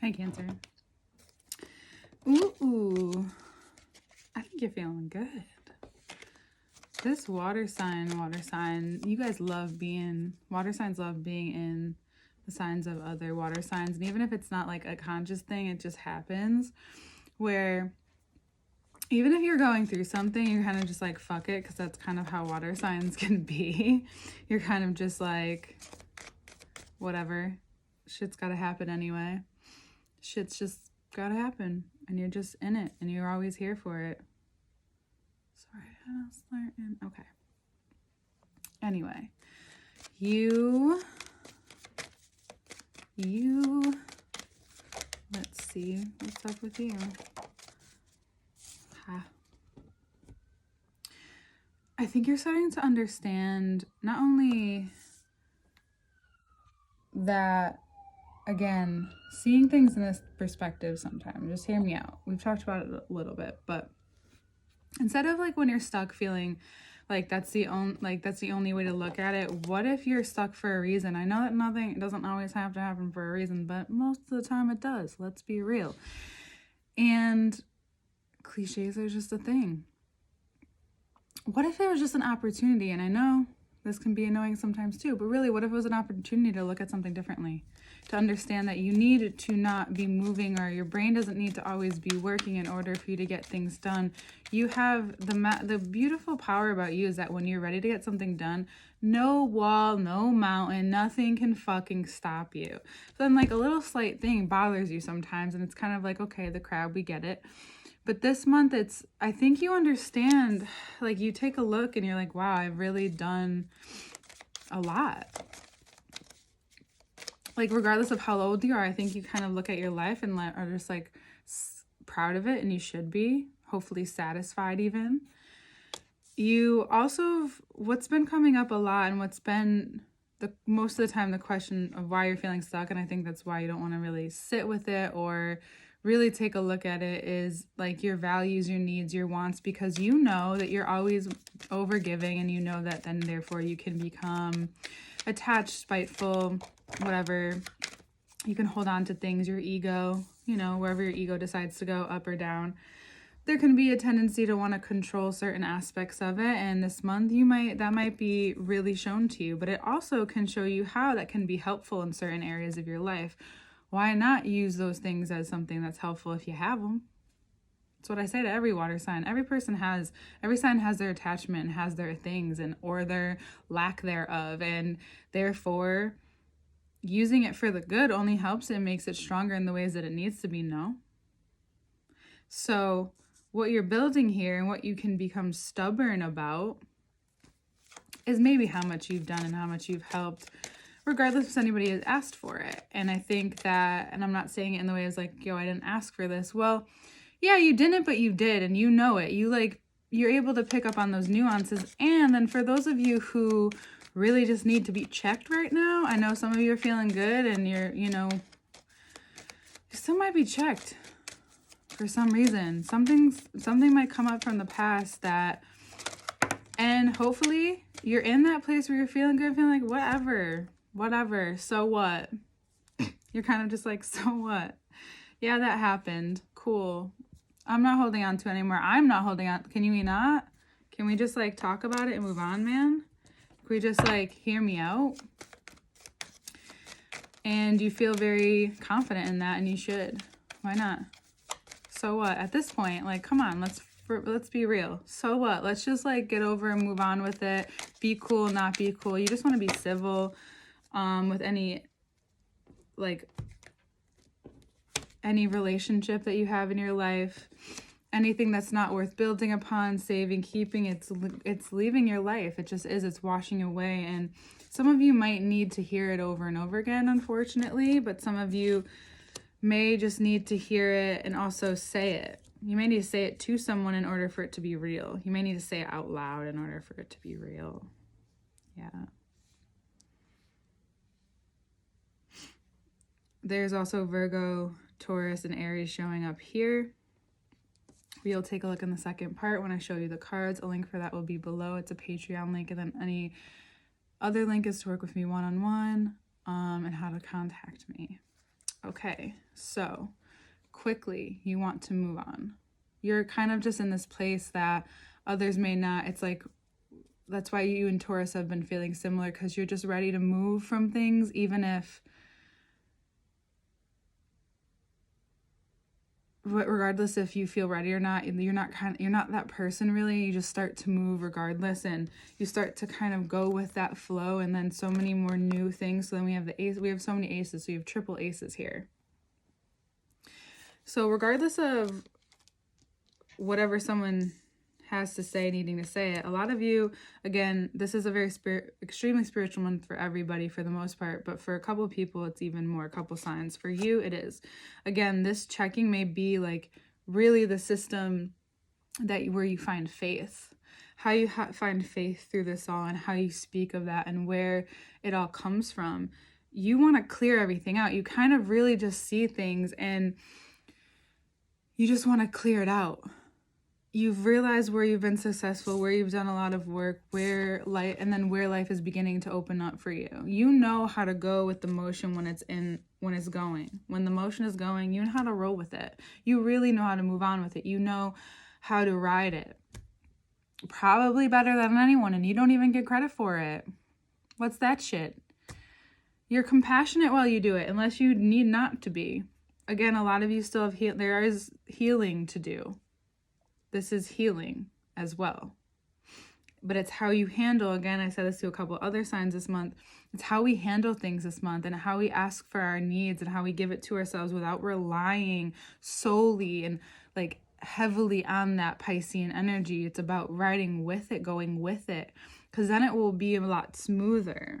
Hi, Cancer. Ooh. I think you're feeling good. This water sign, you guys love water signs love being in the signs of other water signs. And even if it's not like a conscious thing, it just happens where even if you're going through something, you're kind of just like, fuck it, because that's kind of how water signs can be. You're kind of just like, whatever. Shit's got to happen anyway. Shit's just got to happen. And you're just in it. And you're always here for it. Sorry, okay. Anyway, you, let's see, what's up with you? I think you're starting to understand not only that, again, seeing things in this perspective sometimes, just hear me out. We've talked about it a little bit, but instead of like when you're stuck feeling like that's the only way to look at it, what if you're stuck for a reason? I know that it doesn't always have to happen for a reason, but most of the time it does. Let's be real. And cliches are just a thing. What if it was just an opportunity? And I know this can be annoying sometimes too, but really, what if it was an opportunity to look at something differently? To understand that you need to not be moving, or your brain doesn't need to always be working in order for you to get things done. You have the beautiful power about you is that when you're ready to get something done, no wall, no mountain, nothing can fucking stop you. So then like a little slight thing bothers you sometimes, and it's kind of like, okay, the crowd, we get it. But this month, I think you understand, like you take a look and you're like, wow, I've really done a lot. Like regardless of how old you are, I think you kind of look at your life and are just like proud of it, and you should be, hopefully satisfied even. You also, what's been coming up a lot and what's been most of the time the question of why you're feeling stuck, and I think that's why you don't want to really sit with it or really take a look at it, is like your values, your needs, your wants, because you know that you're always overgiving, and you know that then therefore you can become attached, spiteful, whatever. You can hold on to things, your ego, wherever your ego decides to go, up or down. There can be a tendency to want to control certain aspects of it, and this month that might be really shown to you, but it also can show you how that can be helpful in certain areas of your life. Why not use those things as something that's helpful if you have them? That's what I say to every water sign. Every sign has their attachment and has their things or their lack thereof. And therefore, using it for the good only helps it, makes it stronger in the ways that it needs to be, no? So what you're building here and what you can become stubborn about is maybe how much you've done and how much you've helped, regardless if anybody has asked for it. And I think that, and I'm not saying it in the way as like, yo, I didn't ask for this. Well, yeah, you didn't, but you did, and you know it. You're able to pick up on those nuances. And then for those of you who really just need to be checked right now, I know some of you are feeling good and you still might be checked for some reason. Something might come up from the past and hopefully you're in that place where you're feeling good, feeling like whatever, so what? You're kind of just like, so what? Yeah, that happened. Cool. I'm not holding on to it anymore. I'm not holding on. Can we not? Can we just like talk about it and move on, man? Can we just like hear me out? And you feel very confident in that, and you should. Why not? So what? At this point, like, come on, let's be real. So what? Let's just like get over and move on with it. Be cool, not be cool. You just want to be civil with any relationship that you have in your life. Anything that's not worth building upon, saving, keeping, it's leaving your life. It just is. It's washing away. And some of you might need to hear it over and over again, unfortunately, but some of you may just need to hear it and also say it. You may need to say it to someone in order for it to be real. You may need to say it out loud in order for it to be real. Yeah. There's also Virgo, Taurus, and Aries showing up here. We'll take a look in the second part when I show you the cards. A link for that will be below. It's a Patreon link, and then any other link is to work with me one-on-one and how to contact me. Okay, so quickly, you want to move on. You're kind of just in this place that others may not. It's like, that's why you and Taurus have been feeling similar, because you're just ready to move from things, even if, regardless if you feel ready or not, you're not that person really. You just start to move regardless, and you start to kind of go with that flow, and then so many more new things. So then we have the ace, we have so many aces, so you have triple aces here. So regardless of whatever someone has to say, needing to say it, a lot of you, again, this is a very extremely spiritual month for everybody for the most part, but for a couple of people it's even more, a couple signs. For you it is, again, this checking may be like really the system that where you find faith, how you find faith through this all, and how you speak of that and where it all comes from. You want to clear everything out. You kind of really just see things and you just want to clear it out. You've realized where you've been successful, where you've done a lot of work, where life is beginning to open up for you. You know how to go with the motion when it's going. When the motion is going, you know how to roll with it. You really know how to move on with it. You know how to ride it. Probably better than anyone, and you don't even get credit for it. What's that shit? You're compassionate while you do it, unless you need not to be. Again, a lot of you still have there is healing to do. This is healing as well. But it's how you handle, again, I said this to a couple other signs this month, it's how we handle things this month and how we ask for our needs and how we give it to ourselves without relying solely and like heavily on that Piscean energy. It's about riding with it, going with it, because then it will be a lot smoother.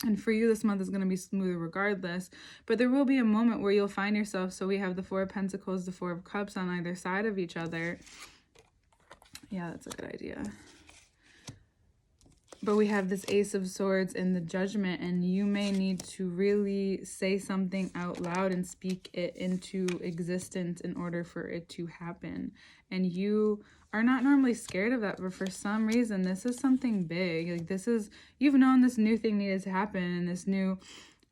And for you, this month is going to be smoother regardless. But there will be a moment where you'll find yourself. So we have the Four of Pentacles, the Four of Cups on either side of each other. Yeah, that's a good idea. But we have this Ace of Swords and the Judgment. And you may need to really say something out loud and speak it into existence in order for it to happen. And you are not normally scared of that, but for some reason this is something big. Like this is, you've known this new thing needed to happen and this new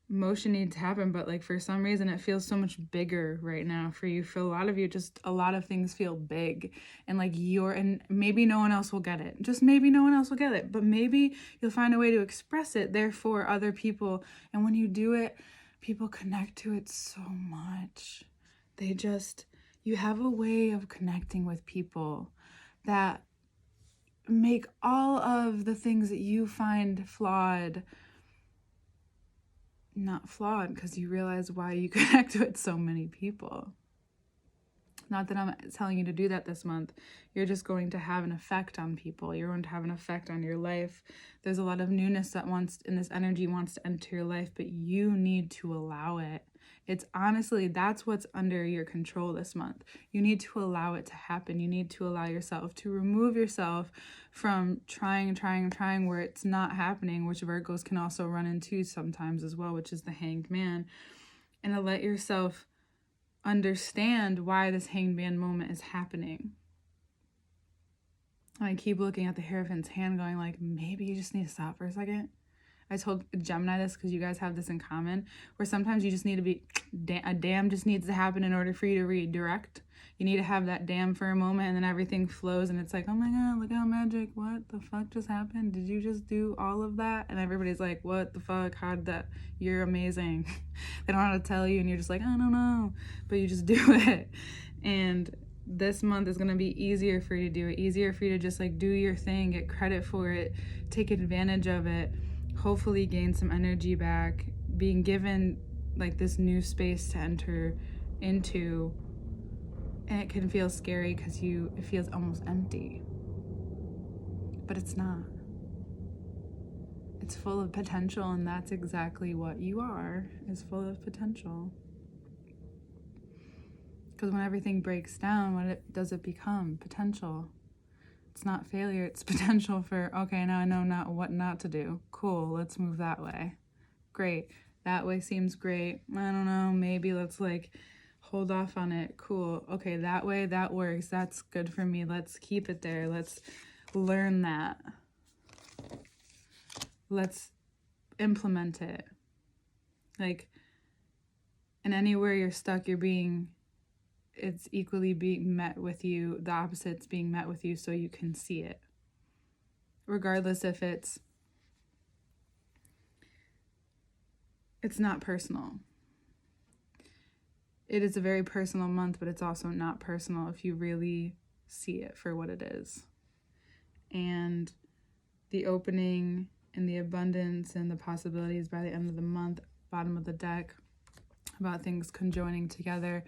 motion needs to happen, but like for some reason it feels so much bigger right now for you. For a lot of you, just a lot of things feel big, and like and maybe no one else will get it. Just maybe no one else will get it, but maybe you'll find a way to express it there for other people. And when you do it, people connect to it so much. You have a way of connecting with people that make all of the things that you find flawed not flawed, because you realize why you connect with so many people. Not that I'm telling you to do that this month. You're just going to have an effect on people. You're going to have an effect on your life. There's a lot of newness that in this energy wants to enter your life, but you need to allow it. It's honestly, that's what's under your control this month. You need to allow it to happen. You need to allow yourself to remove yourself from trying where it's not happening, which Virgos can also run into sometimes as well, which is the Hanged Man, and to let yourself understand why this Hanged Man moment is happening. I keep looking at the Hierophant's hand going like, maybe you just need to stop for a second. I told Gemini this because you guys have this in common, where sometimes you just need to be, a dam just needs to happen in order for you to redirect. You need to have that dam for a moment, and then everything flows, and it's like, oh my God, look how magic, what the fuck just happened? Did you just do all of that? And everybody's like, what the fuck, how did that? You're amazing. They don't know how to tell you, and you're just like, I don't know, but you just do it. And this month is going to be easier for you to do it, easier for you to just like do your thing, get credit for it, take advantage of it, hopefully gain some energy back, being given like this new space to enter into. And it can feel scary because it feels almost empty, but it's not. It's full of potential, and that's exactly what you are, is full of potential. Because when everything breaks down, what does it become? Potential. It's not failure, it's potential for, okay, now I know what not to do. Cool, let's move that way. Great, that way seems great. I don't know, maybe let's like hold off on it. Cool, okay, that way, that works. That's good for me. Let's keep it there. Let's learn that. Let's implement it. Like, And anywhere you're stuck, it's equally being met with you. The opposite's being met with you so you can see it. Regardless if it's not personal. It is a very personal month, but it's also not personal if you really see it for what it is. And the opening and the abundance and the possibilities by the end of the month, bottom of the deck, about things conjoining together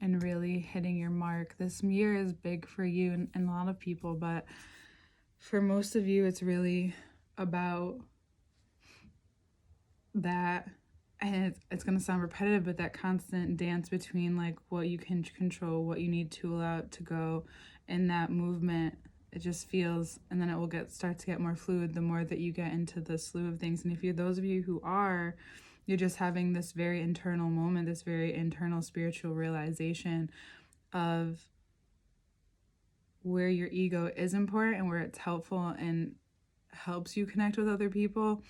and really hitting your mark. This year is big for you and a lot of people, but for most of you, it's really about that. And it's going to sound repetitive, but that constant dance between like what you can control, what you need to allow to go, and that movement, it just feels, and then it will start to get more fluid the more that you get into the slew of things. And if you're those of you who you're just having this very internal moment, this very internal spiritual realization of where your ego is important and where it's helpful and helps you connect with other people,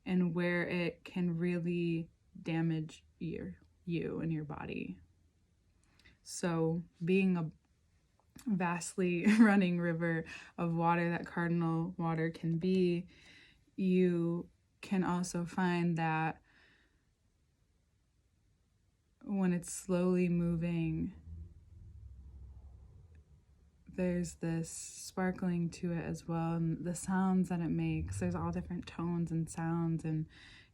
and where it can really damage you and your body. So being a vastly running river of water that cardinal water can be, you can also find that when it's slowly moving, there's this sparkling to it as well, and the sounds that it makes, there's all different tones and sounds, and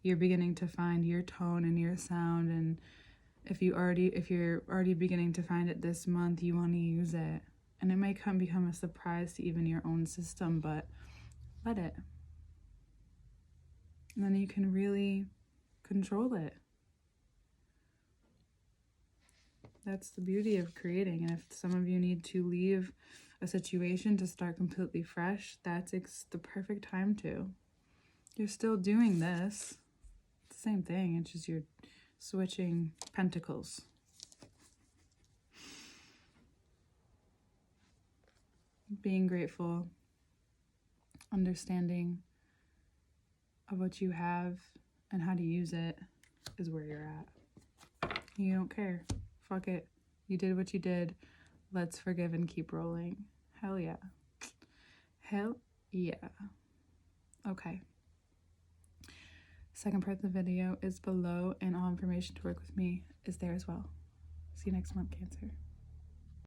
you're beginning to find your tone and your sound. And if you're already beginning to find it this month, you want to use it. And it might become a surprise to even your own system, but let it. And then you can really control it. That's the beauty of creating. And if some of you need to leave a situation to start completely fresh, that's the perfect time to. You're still doing this. It's the same thing. It's just you're switching pentacles. Being grateful, understanding of what you have and how to use it is where you're at. You don't care. Fuck it. You did what you did. Let's forgive and keep rolling. Hell yeah. Hell yeah. Okay. Second part of the video is below, and all information to work with me is there as well. See you next month, Cancer.